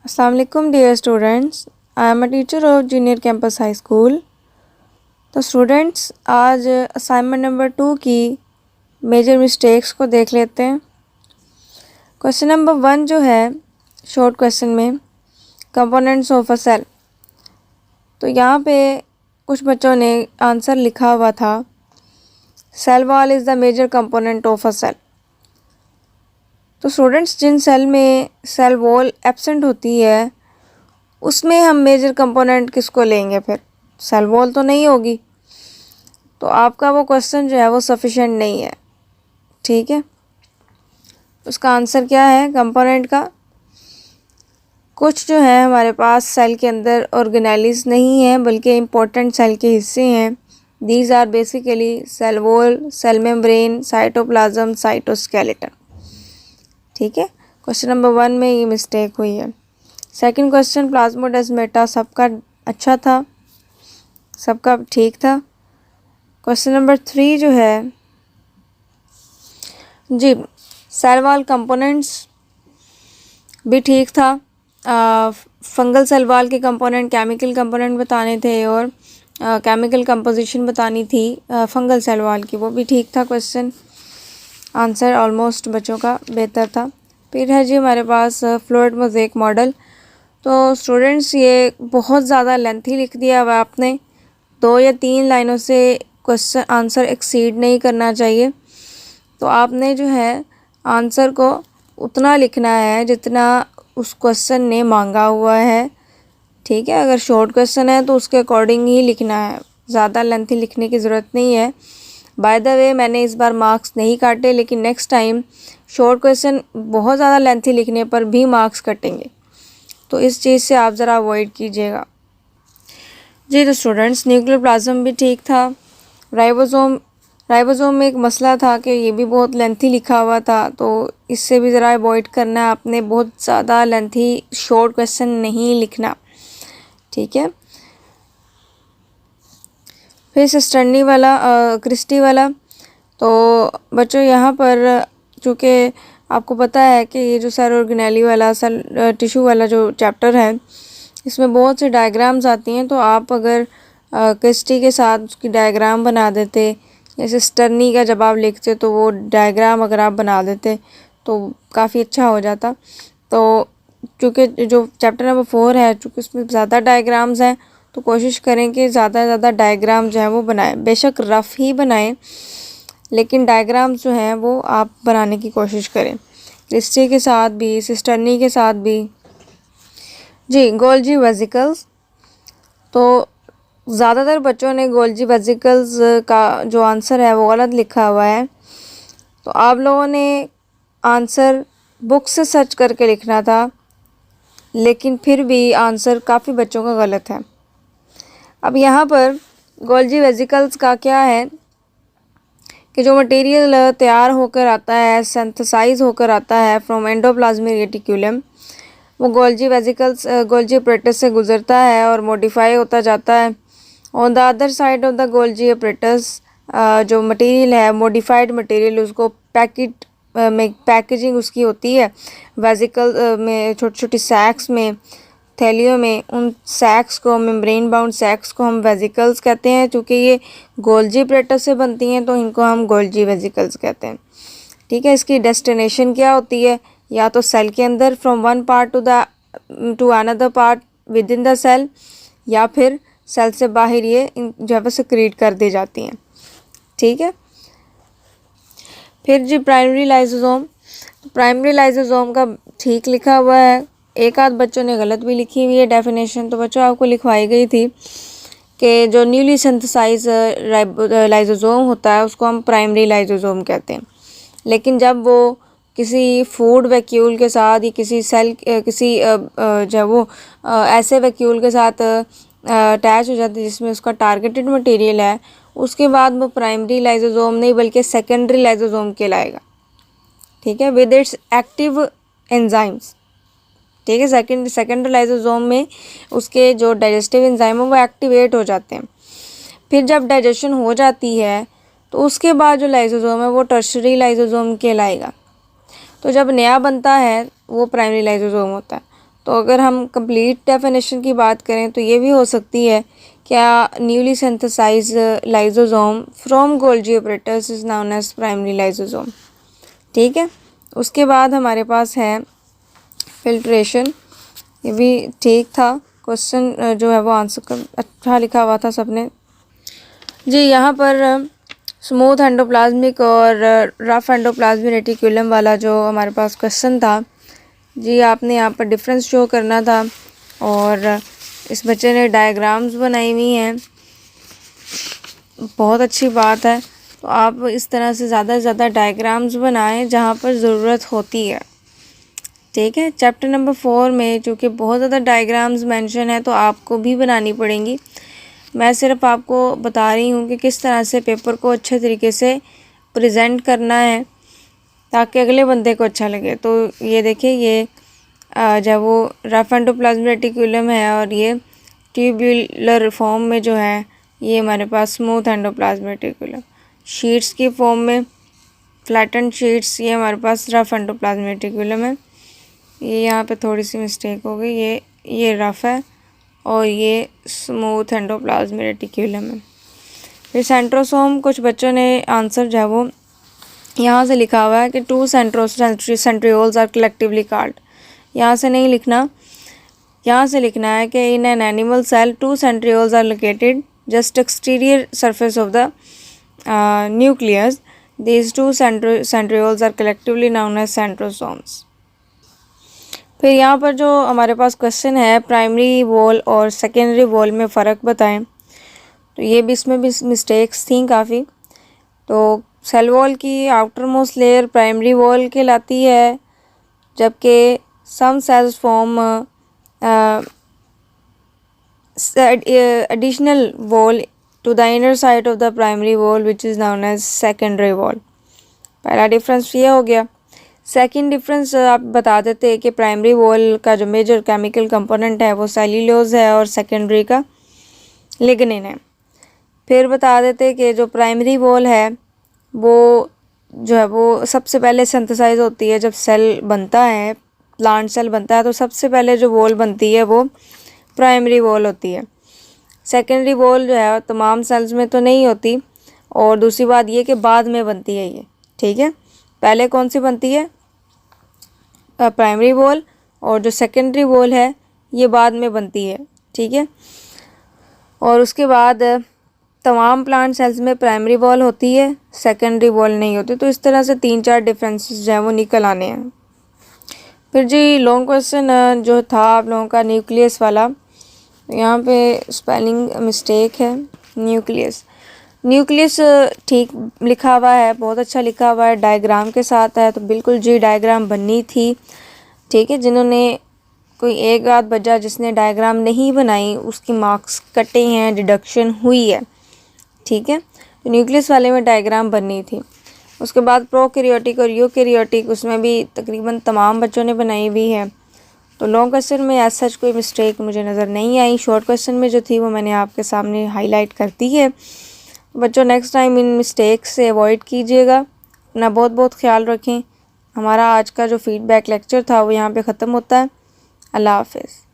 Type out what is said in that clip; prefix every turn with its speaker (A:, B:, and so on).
A: अस्सलाम वालेकुम dear students, I am a teacher of junior campus high school. तो students, आज असाइनमेंट नंबर 2 की मेजर मिस्टेक्स को देख लेते हैं। क्वेश्चन नंबर 1 जो है शॉर्ट क्वेश्चन में कंपोनेंट्स ऑफ अ सेल, तो यहाँ पे कुछ बच्चों ने आंसर लिखा हुआ था cell wall is the major component of a cell. तो स्टूडेंट्स, जिन सेल में सेल वॉल एब्सेंट होती है उसमें हम मेजर कंपोनेंट किसको लेंगे? फिर सेल वॉल तो नहीं होगी, तो आपका वो क्वेश्चन जो है वो सफिशेंट नहीं है। ठीक है, उसका आंसर क्या है कंपोनेंट का? कुछ जो है हमारे पास सेल के अंदर ऑर्गेनेलिस नहीं है बल्कि इम्पोर्टेंट सेल के हिस्से हैं। These are basically cell wall, cell membrane, cytoplasm, cytoskeleton. ठीक है, क्वेश्चन नंबर 1 में ये मिस्टेक हुई है। सेकंड क्वेश्चन, प्लाज्मोडेस्माटा, सबका अच्छा था, सबका ठीक था। क्वेश्चन नंबर 3 जो है जी, सेल वॉल कंपोनेंट्स भी ठीक था। फंगल सेल वॉल के कंपोनेंट केमिकल कंपोनेंट बताने थे और केमिकल कंपोजिशन बतानी थी फंगल सेल वॉल की, वो भी ठीक था। क्वेश्चन आंसर ऑलमोस्ट बच्चों का बेहतर था। फिर है जी हमारे पास फ्लूइड मोज़ेक मॉडल। तो स्टूडेंट्स, ये बहुत ज़्यादा लेंथी लिख दिया हुआ आपने, 2 या 3 लाइनों से क्वेश्चन आंसर एक्सीड नहीं करना चाहिए। तो आपने जो है आंसर को उतना लिखना है जितना उस क्वेश्चन ने मांगा हुआ है। ठीक है, अगर शॉर्ट क्वेश्चन है तो उसके अकॉर्डिंग ही लिखना है, ज़्यादा लेंथी लिखने की ज़रूरत नहीं है। बाय द वे, मैंने इस बार मार्क्स नहीं काटे, लेकिन नेक्स्ट टाइम शॉर्ट क्वेश्चन बहुत ज़्यादा लेंथी लिखने पर भी मार्क्स कटेंगे, तो इस चीज़ से आप ज़रा अवॉइड कीजिएगा जी। तो स्टूडेंट्स, न्यूक्लियर प्लाज्म भी ठीक था। राइबोसोम में एक मसला था कि ये भी बहुत लेंथी लिखा हुआ था, तो इससे भी ज़रा अवॉइड करना है आपने, बहुत ज़्यादा लेंथी शॉर्ट क्वेश्चन नहीं लिखना। ठीक है, फिर सिस्टर्नी वाला, क्रिस्टी वाला। तो बच्चों, यहाँ पर चूँकि आपको पता है कि ये जो सेल ऑर्गेनेली वाला सेल टिश्यू वाला जो चैप्टर है, इसमें बहुत से डायग्राम्स आती हैं। तो आप अगर क्रिस्टी के साथ उसकी डायग्राम बना देते, जैसे स्टर्नी का जब आप लिखते तो वो डायग्राम अगर आप बना देते तो काफ़ी अच्छा हो जाता। तो चूँकि जो चैप्टर नंबर 4 है, चूँकि उसमें ज़्यादा डायग्राम्स हैं, तो कोशिश करें कि ज़्यादा से ज़्यादा डायग्राम जो है वो बनाएं। बेशक रफ़ ही बनाएं, लेकिन डायग्राम्स जो हैं वो आप बनाने की कोशिश करें, क्रिस्टी के साथ भी, सिस्टर्नी के साथ भी जी। गोल्जी वेसिकल्स, तो ज़्यादातर बच्चों ने गोल्जी वेसिकल्स का जो आंसर है वो गलत लिखा हुआ है। तो आप लोगों ने आंसर बुक से सर्च करके लिखना था, लेकिन फिर भी आंसर काफ़ी बच्चों का गलत है। अब यहाँ पर गोल्जी वेसिकल्स का क्या है कि जो मटेरियल तैयार होकर आता है, सिंथेसाइज होकर आता है फ्रॉम एंडोप्लाज्मिक रेटिक्यूलम, वो गोल्जी वेसिकल्स गोल्जी अपरेटस से गुजरता है और मॉडिफाई होता जाता है। On the other side of the Golgi apparatus जो मटेरियल है, मॉडिफाइड मटेरियल, उसको में पैकेजिंग उसकी होती है वेसिकल में, छोटी छोटी सैक्स में, थैलियों में। उन सैक्स को, मेम्ब्रेन बाउंड सैक्स को हम वेसिकल्स कहते हैं। चूँकि ये गोल्जी अपरेटस से बनती हैं तो इनको हम गोल्जी वेसिकल्स कहते हैं। ठीक है, इसकी डेस्टिनेशन क्या होती है? या तो सेल के अंदर from one part to another part within the cell, या फिर सेल से बाहर ये जो है सिक्रीट कर दी जाती हैं। ठीक है, फिर जी प्राइमरी लाइसोसोम। प्राइमरी लाइसोसोम का ठीक लिखा हुआ है, एक आध बच्चों ने गलत भी लिखी हुई है डेफिनेशन। तो बच्चों, आपको लिखवाई गई थी कि जो न्यूली सिंथेसाइज लाइसोसोम होता है उसको हम प्राइमरी लाइसोसोम कहते हैं। लेकिन जब वो किसी फूड वैक्यूल के साथ या किसी सेल जो वो ऐसे वैक्यूल के साथ अटैच हो जाती है जिसमें उसका टारगेटेड मटेरियल है, उसके बाद वो प्राइमरी लाइसोसोम नहीं बल्कि सेकेंडरी लाइसोसोम कहलाएगा। ठीक है, विद इट्स एक्टिव एंजाइम्स। ठीक है, सेकेंडरी लाइसोसोम में उसके जो डाइजेस्टिव एंजाइम है वो एक्टिवेट हो जाते हैं। फिर जब डाइजेशन हो जाती है तो उसके बाद जो लाइसोसोम है वो टर्शरी लाइसोसोम कहलाएगा। तो जब नया बनता है वो प्राइमरी लाइसोसोम होता है। तो अगर हम कंप्लीट डेफिनेशन की बात करें तो ये भी हो सकती है, क्या newly synthesise lysosome from Golgi operators is known as primary lysosome. ठीक है, उसके बाद हमारे पास है फिल्ट्रेशन। ये भी ठीक था क्वेश्चन, जो है वो आंसर का अच्छा लिखा हुआ था सबने जी। यहाँ पर स्मूथ एंडोप्लाज्मिक और रफ एंडोप्लाज्मिक रेटिकुलम वाला जो हमारे पास क्वेश्चन था जी, आपने यहाँ पर डिफरेंस शो करना था और इस बच्चे ने डायग्राम्स बनाई हुई हैं, बहुत अच्छी बात है। तो आप इस तरह से ज़्यादा डायग्राम्स बनाएं जहाँ पर ज़रूरत होती है। ठीक है, चैप्टर नंबर 4 में चूँकि बहुत ज़्यादा डायग्राम्स मेंशन है तो आपको भी बनानी पड़ेंगी। मैं सिर्फ आपको बता रही हूँ कि किस तरह से पेपर को अच्छे तरीके से प्रेजेंट करना है ताकि अगले बंदे को अच्छा लगे। तो ये देखिए, ये जब वो रफ एंडोप्लाज्मिक रेटिकुलम है और ये ट्यूब्यूलर फॉर्म में जो है ये हमारे पास स्मूथ एंडोप्लाज्मिक रेटिकुलम, शीट्स की फॉर्म में फ्लैटेंड शीट्स, ये हमारे पास रफ एंडोप्लाज्मिक रेटिकुलम है। ये यहाँ पे थोड़ी सी मिस्टेक हो गई, ये रफ है और ये स्मूथ एंडोप्लाज्मिक रेटिकुलम है। फिर सेंट्रोसोम, कुछ बच्चों ने आंसर जो है वो यहाँ से लिखा हुआ है कि 2 सेंट्रियोल्स आर कलेक्टिवली कॉल्ड। यहाँ से नहीं लिखना, यहाँ से लिखना है कि in an animal cell 2 centrioles are located just exterior surface of the nucleus. These 2 centrioles are collectively known as centrosomes. फिर यहाँ पर जो हमारे पास क्वेश्चन है प्राइमरी वॉल और सेकेंडरी वॉल में फ़र्क बताएं, तो ये भी इसमें भी मिस्टेक्स थी काफ़ी। तो सेल वॉल की outermost layer primary wall कहलाती है, जबकि some cells form additional wall to the inner side of the primary wall which is known as secondary wall। पहला डिफरेंस ये हो गया। सेकंड डिफरेंस आप बता देते हैं कि प्राइमरी वॉल का जो मेजर केमिकल कंपोनेंट है वो सेल्यूलोज है और सेकेंडरी का लिग्निन है। फिर बता देते कि जो प्राइमरी वॉल है वो जो है वो सबसे पहले सिंथेसाइज होती है, जब सेल बनता है, प्लांट सेल बनता है, तो सबसे पहले जो वॉल बनती है वो प्राइमरी वॉल होती है। सेकेंडरी वॉल जो है तमाम सेल्स में तो नहीं होती, और दूसरी बात ये कि बाद में बनती है ये। ठीक है, पहले कौन सी बनती है, प्राइमरी वॉल, और जो सेकेंडरी वॉल है ये बाद में बनती है। ठीक है, और उसके बाद तमाम प्लांट सेल्स में प्राइमरी वॉल होती है, सेकेंडरी वॉल नहीं होती। तो इस तरह से 3-4 डिफरेंसेस जो है वो निकल आने हैं। फिर जी लॉन्ग क्वेश्चन जो था आप लोगों का न्यूक्लियस वाला, यहाँ पे स्पेलिंग मिस्टेक है। न्यूक्लियस ठीक लिखा हुआ है, बहुत अच्छा लिखा हुआ है, डायग्राम के साथ है, तो बिल्कुल जी डायग्राम बननी थी। ठीक है, जिन्होंने कोई एक आध बच्चा जिसने डायग्राम नहीं बनाई उसकी मार्क्स कटे हैं, डिडक्शन हुई है। ठीक है, तो न्यूक्लियस वाले में डायग्राम बननी थी। उसके बाद प्रोकैरियोटिक और यूकैरियोटिक, उसमें भी तकरीबन तमाम बच्चों ने बनाई हुई है। तो लॉन्ग क्वेश्चन में ऐसा सच कोई मिस्टेक मुझे नज़र नहीं आई। शॉर्ट क्वेश्चन में जो थी वो मैंने आपके सामने हाईलाइट कर दी है। बच्चों नेक्स्ट टाइम इन मिस्टेक्स से अवॉइड कीजिएगा, अपना बहुत बहुत ख्याल रखें। हमारा आज का जो फीडबैक लेक्चर था वो यहाँ पे ख़त्म होता है। अल्लाह हाफ़िज़।